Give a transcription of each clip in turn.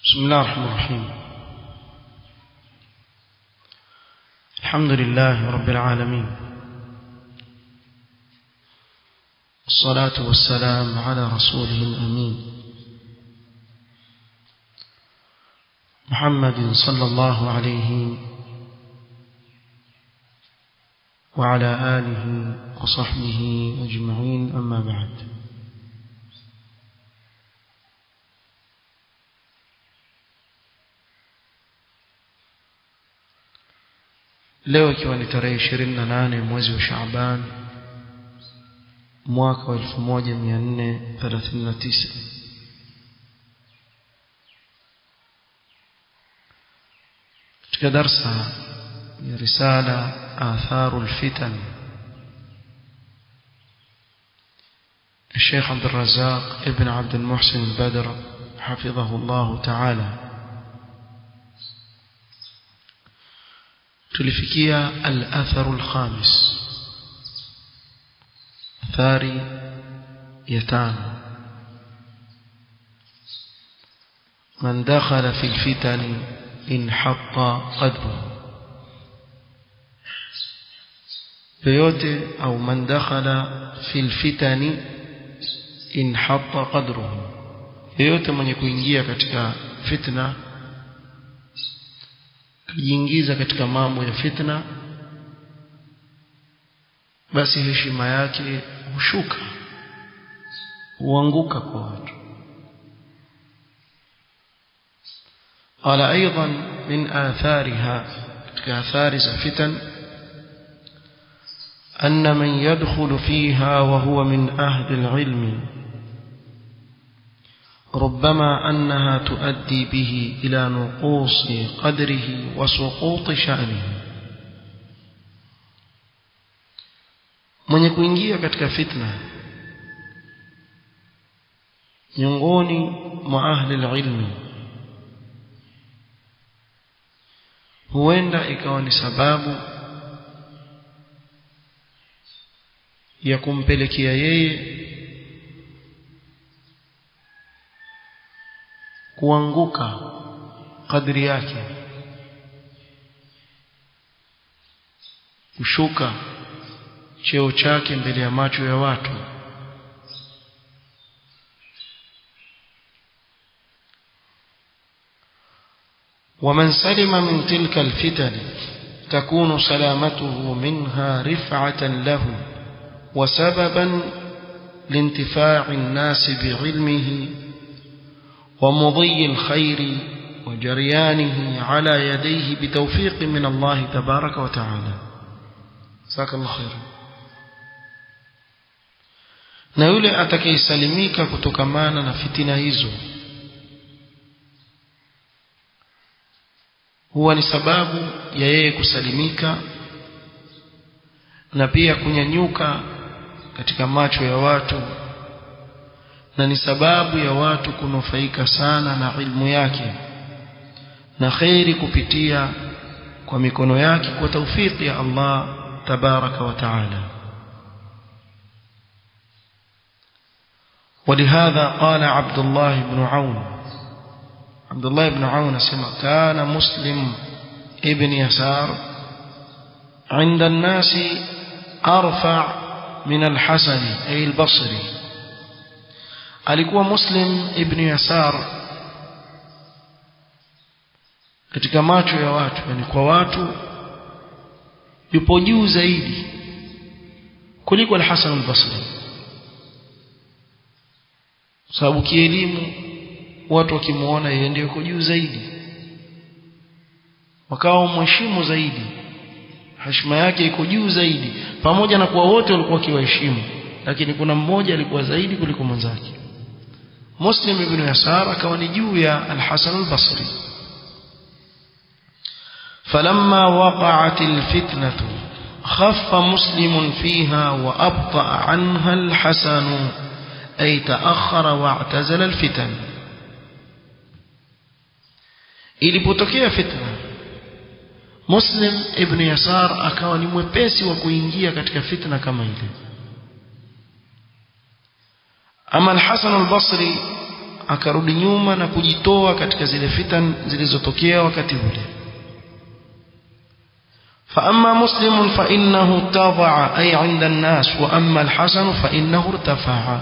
بسم الله الرحمن الرحيم. الحمد لله رب العالمين، والصلاة والسلام على رسوله الأمين محمد صلى الله عليه وعلى آله وصحبه أجمعين، أما بعد. Leo ikiwa ni tarehe 28 mwezi wa Shaaban mwaka wa 1439, katika darsa ya risala Atharul Fitan الشيخ عبد الرزاق ابن عبد المحسن البدر حفظه الله تعالى، tulifikia al-atharu al-khamis, athari ya 5. man dakhala fi al-fitan inhatta qadruhu, yoyote au man dakhala fi al-fitan inhatta qadruhu, yoyote mwenye kuingia katika fitna, kujiingiza katika mambo ya fitna, basi heshima yake hushuka, huanguka kwa watu. Qala aidan min athariha, katika athari za fitan, anna man yadkhulu fiha wa huwa min ahli al-ilm ربما أنها تؤدي به إلى نقوص قدره وسقوط شأنه. mwenye kuingia katika fitna miongoni mwa ahli ilmi, huenda ikawa ni sababu ya kumpelekea yeye kuanguka kadri yake, kushuka cheo chake mbele ya macho ya watu. ومن سلم من تلك الفتن تكون سلامته منها رفعة له وسببا لانتفاع الناس بعلمه ومضي الخير وجريانه على يديه بتوفيق من الله تبارك وتعالى. جزاك الله خيرا. na yule atakayesalimika kutokamana na fitina hizo, huwa ni sababu ya yeye kusalimika na pia kunyanyuka katika macho ya watu, na ni sababu ya watu kunufaika sana na ilmu yake na khairi kupitia kwa mikono yake kwa taufiki ya Allah tabaraka wa taala. ولهذا قال عبد الله بن عون اسمع: كان مسلم ابن يسار عند الناس أرفع من الحسن أي البصري. alikuwa Muslim ibn Yasar katika macho ya watu, yani kwa watu yupo juu zaidi kuliko al-Hasan al-Basri, sababu kielimu watu wakimuona yeye ndiye yuko juu zaidi, wakawa mheshimu zaidi, heshima yake iko juu zaidi, pamoja na kuwa wote walikuwa kiwaheshimu, lakini kuna mmoja alikuwa zaidi kuliko mwenzake. Muslim ibn Yasar akawa ni juu ya al-Hasan al-Basri. falamma waqa'at al-fitnatu khaffa Muslim fiha wa abta'a anha al-Hasan ay ta'akhkhara wa i'tazala al-fitan. ilipotokea fitna, Muslim ibn Yasar akawa ni mwepesi wa kuingia katika fitna kama ile. Ama al-Hasan al-Basri akarudi nyuma na kujitoa katika zile fitan zilizotokea wakati ule. فأما مسلم فإنه اتضع أي عند الناس وأما الحسن فإنه ارتفع.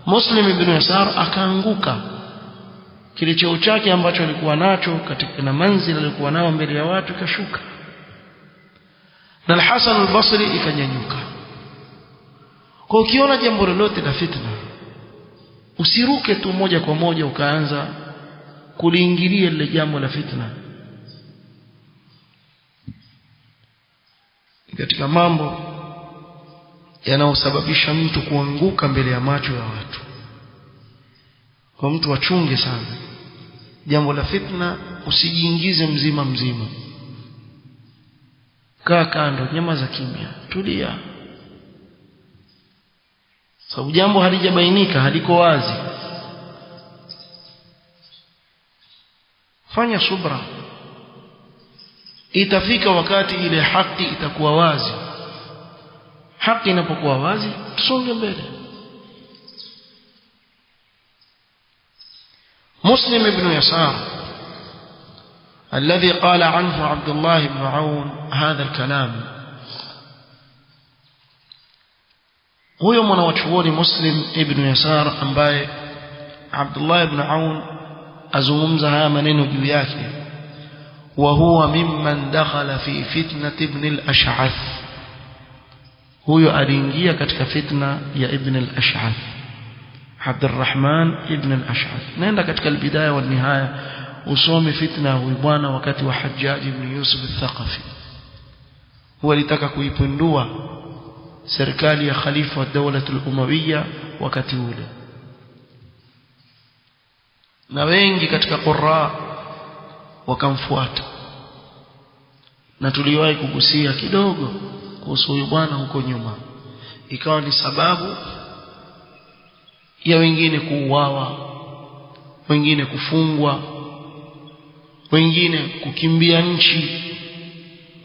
مسلم ibn Yasar akaanguka, kile cheo chake ambacho alikuwa nacho katika na manzila alikuwa nao mbele ya watu kashuka, na al-Hasan al-Basri ikanyanyuka. Kwa ukiona jambo lolote la fitna, usiruke tu moja kwa moja ukaanza kuliingilia lile jambo la fitna. Katika mambo yanayosababisha mtu kuanguka mbele ya macho ya watu, kwa mtu achunge sana jambo la fitna, usijiingize mzima mzima. Kaa kando, nyamaza kimya, tulia, sababu jambo halijabainika, haliko wazi. Fanya subra, itafika wakati ile haki itakuwa wazi. Haki inapokuwa wazi, tusonge mbele. مسلم بن يسار الذي قال عنه عبد الله بن عون هذا الكلام، huyo mwanachuoni Muslim ibn Yasar ambaye Abdullah ibn Aun azungumza haya maneno juu yake, wa huwa mimman dakhala fi fitnat ibn al-Ash'ath. Huyo aliingia katika fitna ya ibn al-Ash'ath, Abdurrahman ibn al-Ash'ath. Nenda katika al-Bidaya wa Nihaya usome fitna huyu bwana wakati wa Hajjaj ibn Yusuf al-Thaqafi. Huwa alitaka kuipindua serikali ya khalifa wa dawla al-Umayya wakati ule, na wengi katika qurra wakamfuata, na tuliwahi kugusia kidogo kuhusu huyu bwana huko nyuma. Ikawa ni sababu ya wengine kuuawa, wengine kufungwa, wengine kukimbia nchi,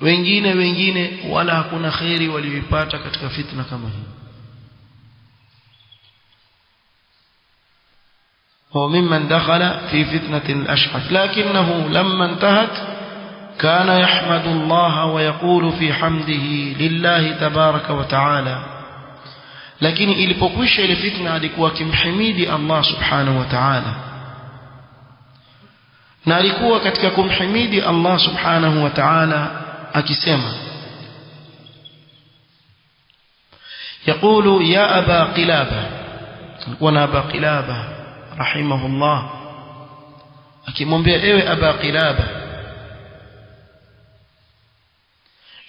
wengine wala hakuna khairi walioipata katika fitna kama hii. وممن دخل في فتنة الأشعث لكنه لما انتهت كان يحمد الله ويقول في حمده لله تبارك وتعالى. لكن ilipokwisha ile fitna alikuwa kimhimidi Allah subhanahu wa ta'ala, na alikuwa katika kumhimidi Allah subhanahu wa ta'ala akisema, يقول يا أبا قلابة. alikuwa أبا قلابة رحمه الله akimwambia ewe Aba Qilaba,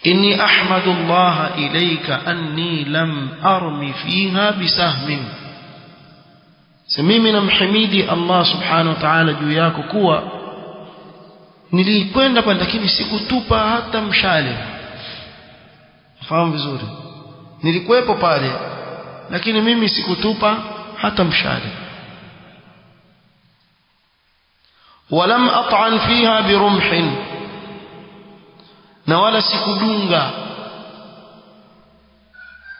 inni ahmadu Allah ilayka anni lam armi fiha bisahmin. Mimi namhimidi Allah subhanahu wa ta'ala juu yako kuwa nilikwenda pale lakini sikutupa hata mshale. Fahamu vizuri, nilikuwepo pale lakini mimi sikutupa hata mshale. ولم أطعن فيها برمح, na wala sikudunga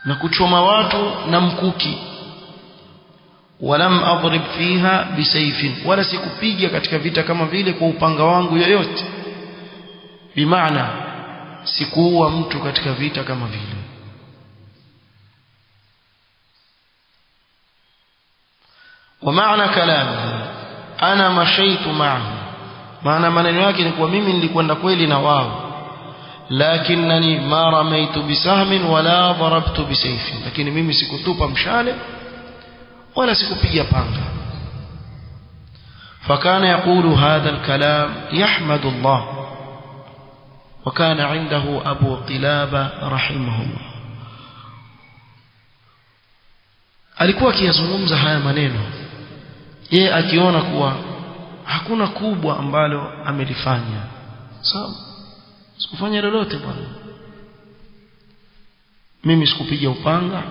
na kuchoma watu na mkuki. ولم أضرب فيها بسيف, wala sikupiga katika vita kama vile kwa upanga wangu yoyote. Bimaana sikuua mtu katika vita kama vile. ومعنى كلامه ana mashaitu ma'ahu, maana maneno yake ni kwa mimi nilikwenda kweli na wao, lakinnani ma ramaitu bisahmin wala darabtu bisayfin, lakini mimi sikutupa mshale wala sikupiga panga. fakana yaqulu hadha alkalam yahmadu Allah, wa kana indahu Abu Qilaba rahimahullah. alikuwa akiyazungumza haya maneno yeye akiona kuwa hakuna kubwa ambalo amelifanya. Sawa, sikufanya lolote bwana, mimi sikupiga upanga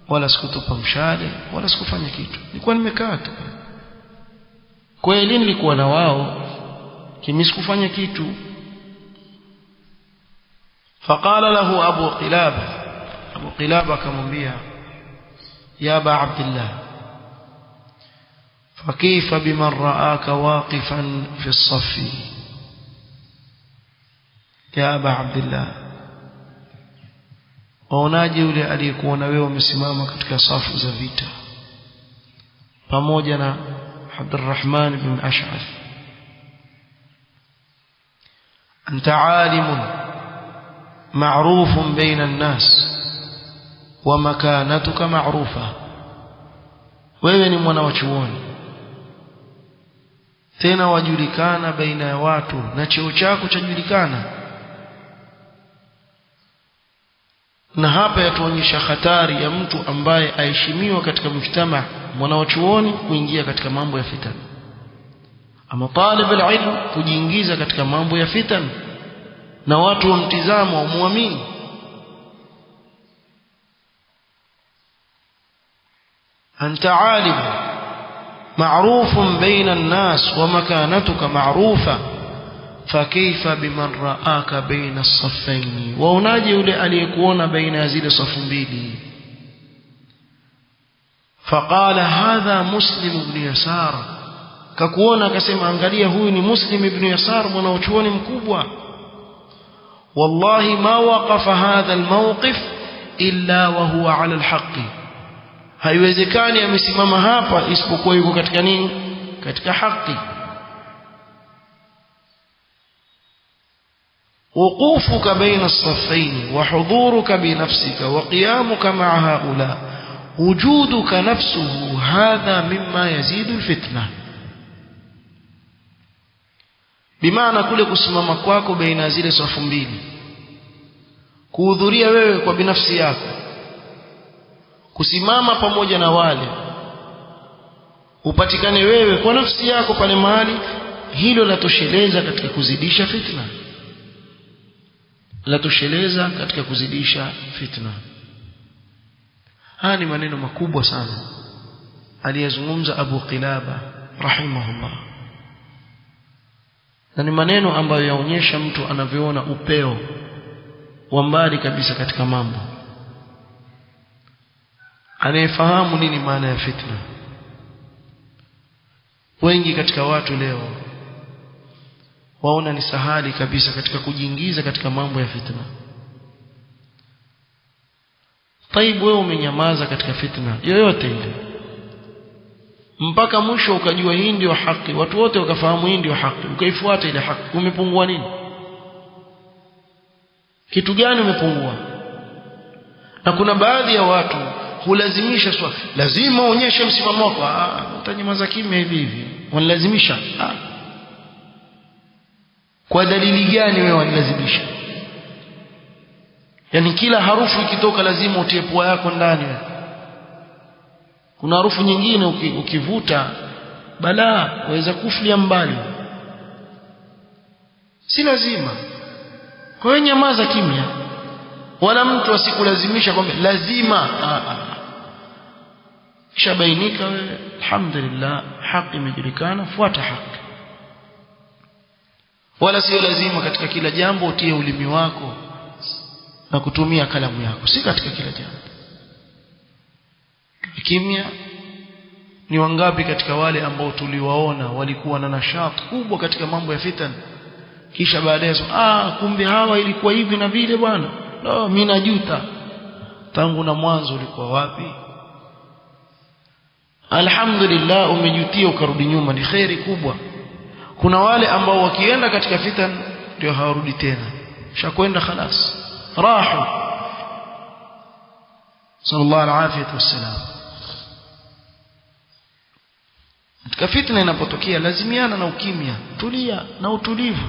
wala sikutupa mshale wala sikufanya kitu, nilikuwa nimekaa tu. Kweli nilikuwa na wao, kimi sikufanya kitu. faqala lahu Abu Qilaba akamwambia, ya Aba Abdullah, فكيف بمن رآك واقفا في الصف يا أبا عبد الله waonaje yule aliyekuona wewe umesimama katika safu za vita pamoja na Abdurrahman bin Ash'ath anta alimun ma'rufun baina an-nas wa makanatuka ma'rufa wewe ni mwana wa chuoni tena wajulikana baina ya watu na cheo chako chajulikana na hapa yatuonyesha hatari ya mtu ambaye aheshimiwa katika mujtama mwanachuoni kuingia katika mambo ya fitan ama talib alilm kujiingiza katika mambo ya fitan na watu wamtizamo muamini anta alim ma'rufun baina an-nas wa makanatuka ma'rufa فكيف بمن رآك بين الصفين waonaje yule aliyekuona baina ya zile safu mbili فقال هذا مسلم بن يسار kakuona akasema angalia huyu ni Muslim ibn Yasar mwanachuoni mkubwa wallahi ma waqafa hadha almawqif illa wa huwa ala alhaq haiwezekani amesimama hapa isipokuwa yuko katika nini katika haki وقوفك بين الصفين وحضورك بنفسك وقيامك مع هؤلاء وجودك نفسه هذا مما يزيد الفتنة بمعنى kule kusimama kwako baina zile safu mbili kuhudhuria wewe kwa binafsi yako kusimama pamoja na wale upatikane wewe kwa nafsi yako pale mahali hilo latosheleza katika kuzidisha fitna la tosheleza katika kuzidisha fitna haya ni maneno makubwa sana aliyezungumza Abu Qilaba rahimahullah na ni maneno ambayo yaonyesha mtu anavyoona upeo wa mbali kabisa katika mambo anayefahamu nini maana ya fitna wengi katika watu leo waona ni sahali kabisa katika kujiingiza katika mambo ya fitna طيب wewe umenyamaza katika fitna yoyote ile mpaka mwisho ukajua hii ndio haki watu wote wakafahamu hii ndio haki ukaifuata ile haki umepungua nini kitu gani umepungua na kuna baadhi ya watu hulazimisha swali lazima uonyeshe msimamo wako utanyamaza kimya hivi hivi wanalazimisha kwa dalili gani wewe wanilazimisha yani kila harufu ikitoka lazima utie pua yako ndani kuna harufu nyingine ukivuta balaa waweza kufulia mbali si lazima kwa hiyo nyamaza kimya wala mtu asikulazimisha kwamba lazima kishabainika wewe alhamdulillah haki imejulikana fuata haki wala sio lazima katika kila jambo utie ulimi wako na kutumia kalamu yako si katika kila jambo kimya ni wangapi katika wale ambao tuliwaona walikuwa na nashati kubwa katika mambo ya fitan kisha baadaye kumbe hawa ilikuwa hivi na vile bwana mimi najuta tangu na mwanzo ulikuwa wapi alhamdulillah umejutia ukarudi nyuma ni khairi kubwa kuna wale ambao wakienda katika fitan ndio hawarudi tena shakwenda خلاص راحوا sallallahu alaihi wasallam katika fitna inapotokea lazimiana na ukimya tulia na utulivu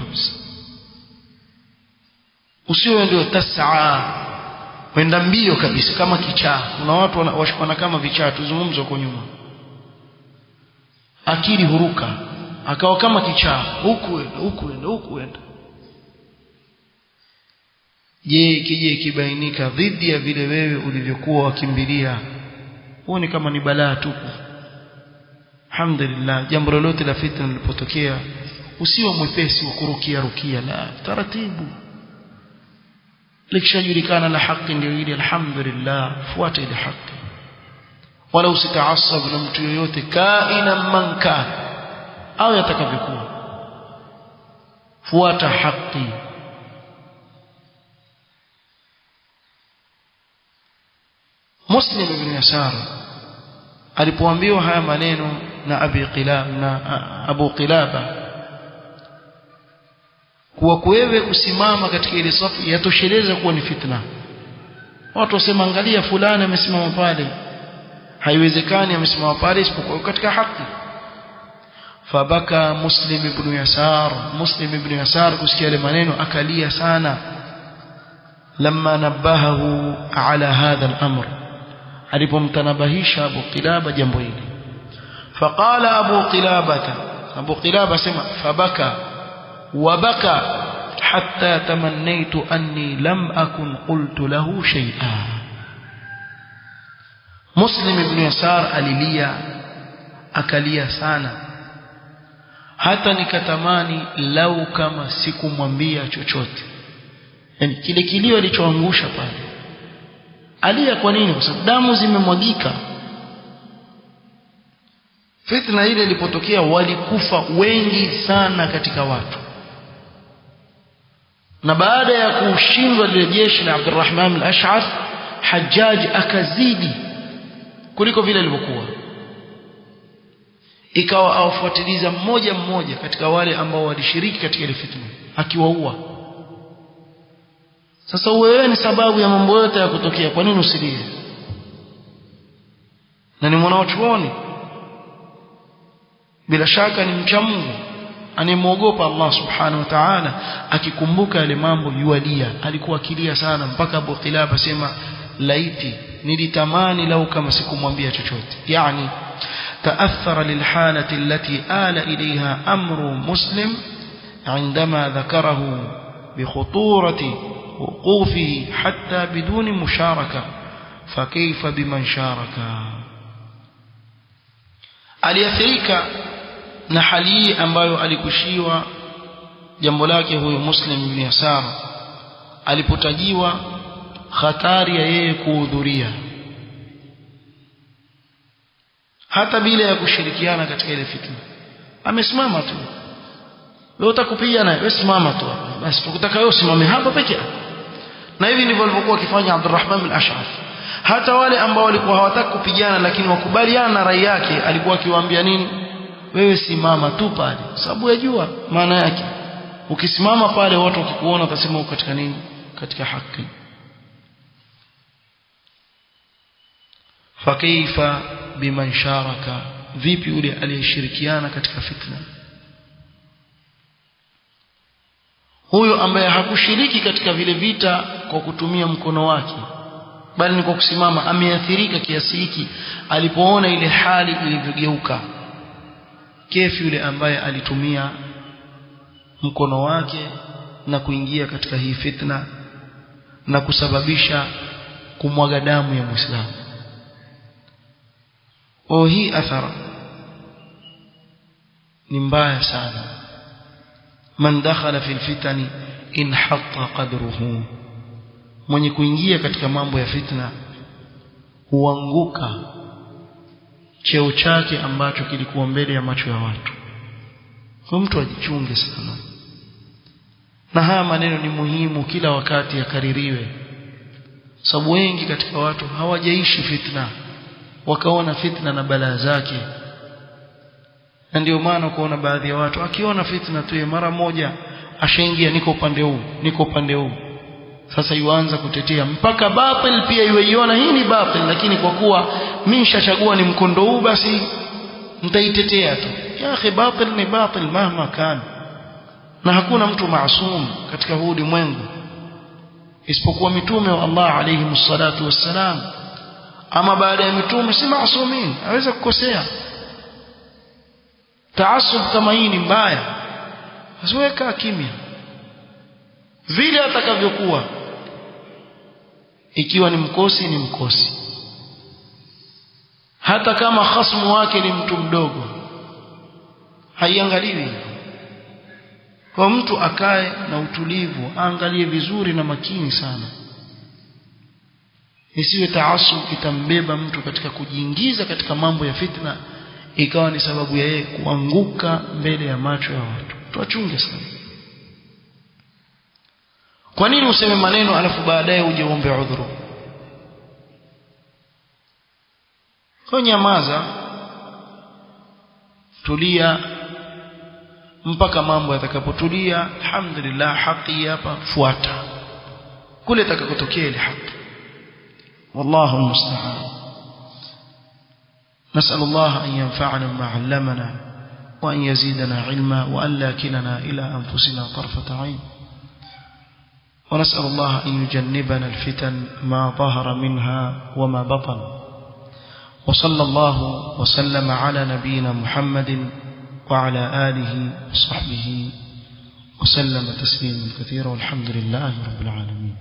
usiwe ndio tasaa kwenda mbio kabisa kama kichaa kuna watu wanashikana kama vichaa tuzungumze huko nyuma akili huruka akawa kama kichaa huku enda je kije kibainika dhidi ya vile wewe ulivyokuwa wakimbilia huo ni kama ni balaa tupu alhamdulillah jambo lolote la fitna lilipotokea usiwe mwepesi wa rukia la taratibu likishajulikana la haki ndio ile alhamdulillah fuata ile haki wala usitaasab na mtu yoyote kaina man kana au yatakavyokuwa. Fuata haki. Muslim ibn Yasar alipoambiwa haya maneno na Abu Qilaba kuwa wewe kusimama katika ile safu yatosheleza kuwa ni fitna, watu wasema angalia fulani amesimama pale, haiwezekani amesimama pale isipokuwa katika haki. Fabaka Muslim ibn Yasar kusikia yale maneno akalia sana, lamma nabahahu ala hadha al-amr, alipomtanabahisha Abu Qilaba jambo hili. Faqala Abu Qilaba sema fabaka wabaka hatta tamannaitu anni lam akun qultu lahu shay'a. Muslim ibn Yasar alilia, akalia sana, hata nikatamani lau kama sikumwambia chochote. Yani kile kilio alichoangusha pale, alia kwa nini? Kwa sababu damu zimemwagika. Fitna ile ilipotokea walikufa wengi sana katika watu, na baada ya kushindwa lile jeshi la Abdurrahman al-Ash'ath, Hajjaj akazidi kuliko vile ilivyokuwa, ikawa awafuatiliza mmoja mmoja katika wale ambao walishiriki katika ile fitna akiwaua. Sasa wewe ni sababu ya mambo yote ya kutokea, kwa nini usilie? Na ni mwanachuoni, bila shaka ni mcha Mungu, anemwogopa Allah subhanahu wa ta'ala, akikumbuka yale mambo yualia. Alikuwa akilia sana mpaka Abu Qilaba sema laiti nilitamani lau kama sikumwambia chochote. Yani تأثر للحالة التي آل إليها أمر مسلم عندما ذكره بخطورة وقوفه حتى بدون مشاركة، فكيف بمن شارك؟ aliathirika na hali ambayo alikushiwa jambo lake huyo Muslim ibn Yasar alipotajiwa hatari ya yeye kuhudhuria, hata bila ya kushirikiana katika ile fitna. Amesimama tu, wewe utakupigana, wewe simama tu basi, tukutaka wewe usimame hapa peke yako. Na hivi ndivyo alivyokuwa akifanya Abdurrahman al-Ash'ath. Hata wale ambao walikuwa hawataka kupigana lakini wakubaliana na rai yake, alikuwa akiwaambia nini? Wewe simama tu pale, sababu yajua maana yake, ukisimama pale watu wakikuona watasema uko katika nini? Katika haki. Fakaifa biman sharaka, vipi yule aliyeshirikiana katika fitna? Huyo ambaye hakushiriki katika vile vita kwa kutumia mkono wake, bali ni kwa kusimama, ameathirika kiasi hiki alipoona ile hali ilivyogeuka. Kefu yule ambaye alitumia mkono wake na kuingia katika hii fitna na kusababisha kumwaga damu ya Muislamu. Hii athara ni mbaya sana. Man dakhala fil fitani inhatta qadruhu, mwenye kuingia katika mambo ya fitna huanguka cheo chake ambacho kilikuwa mbele ya macho ya watu. Kwa mtu ajichunge sana, na haya maneno ni muhimu kila wakati yakaririwe, sababu wengi katika watu hawajaishi fitna, wakaona fitna na balaa zake. Na ndio maana kuona baadhi ya watu akiona fitna tu mara moja ashaingia, niko upande huu. Sasa yuanza kutetea mpaka batil pia yuiona hii ni batil, lakini kwa kuwa mimi nishachagua ni mkondo huu basi nitaitetea tu. Ya akhi, batil ni batil mahma kana, na hakuna mtu maasum katika huu ulimwengu isipokuwa mitume wa Allah alayhi msalatu wassalam. Ama baada ya mitume si maasumin, aweza kukosea. Taasub kama hii ni mbaya, asiweka kimya vile atakavyokuwa. Ikiwa ni mkosi ni mkosi, hata kama khasmu wake ni mtu mdogo, haiangaliwi. Kwa mtu akae na utulivu, aangalie vizuri na makini sana. isiwe taasub itambeba mtu katika kujiingiza katika mambo ya fitna ikawa ni sababu ya yeye kuanguka mbele ya macho ya watu. Tuachunge sana. Kwa nini useme maneno alafu baadaye uje uombe udhuru? Kwa nyamaza, tulia mpaka mambo yatakapotulia. Alhamdulillah, haki hapa, fuata kule itakakotokea ile haki. والله المستعان. نسأل الله أن ينفعنا بما علمنا وأن يزيدنا علما وأن لا كلنا إلى أنفسنا طرفة عين. ونسأل الله أن يجنبنا الفتن ما ظهر منها وما بطن. وصلى الله وسلم على نبينا محمد وعلى آله وصحبه وسلم تسليما كثيرا والحمد لله رب العالمين.